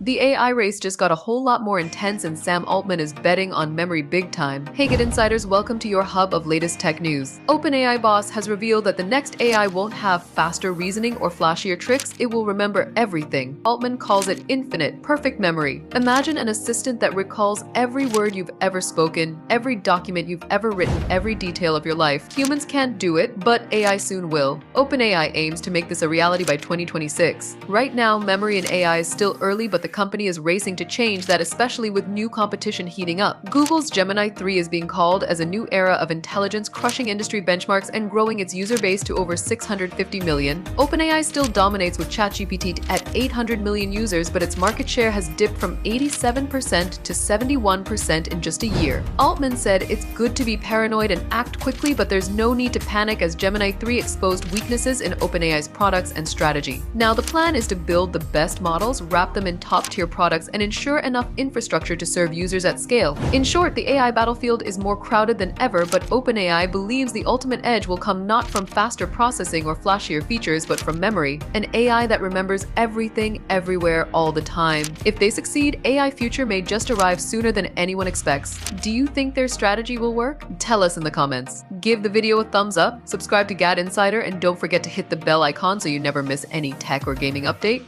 The AI race just got a whole lot more intense and Sam Altman is betting on memory big time. Hey GadInsiders, welcome to your hub of latest tech news. OpenAI boss has revealed that the next AI won't have faster reasoning or flashier tricks, it will remember everything. Altman calls it infinite, perfect memory. Imagine an assistant that recalls every word you've ever spoken, every document you've ever written, every detail of your life. Humans can't do it, but AI soon will. OpenAI aims to make this a reality by 2026. Right now, memory in AI is still early, but the company is racing to change that, especially with new competition heating up. Google's Gemini 3 is being called as a new era of intelligence, crushing industry benchmarks and growing its user base to over 650 million. OpenAI still dominates with ChatGPT at 800 million users, but its market share has dipped from 87% to 71% in just a year. Altman said it's good to be paranoid and act quickly, but there's no need to panic as Gemini 3 exposed weaknesses in OpenAI's products and strategy. Now the plan is to build the best models, wrap them in top-tier products, and ensure enough infrastructure to serve users at scale. In short, the AI battlefield is more crowded than ever, but OpenAI believes the ultimate edge will come not from faster processing or flashier features, but from memory, an AI that remembers everything, everywhere, all the time. If they succeed, AI future may just arrive sooner than anyone expects. Do you think their strategy will work? Tell us in the comments. Give the video a thumbs up, subscribe to GadInsider, and don't forget to hit the bell icon so you never miss any tech or gaming update.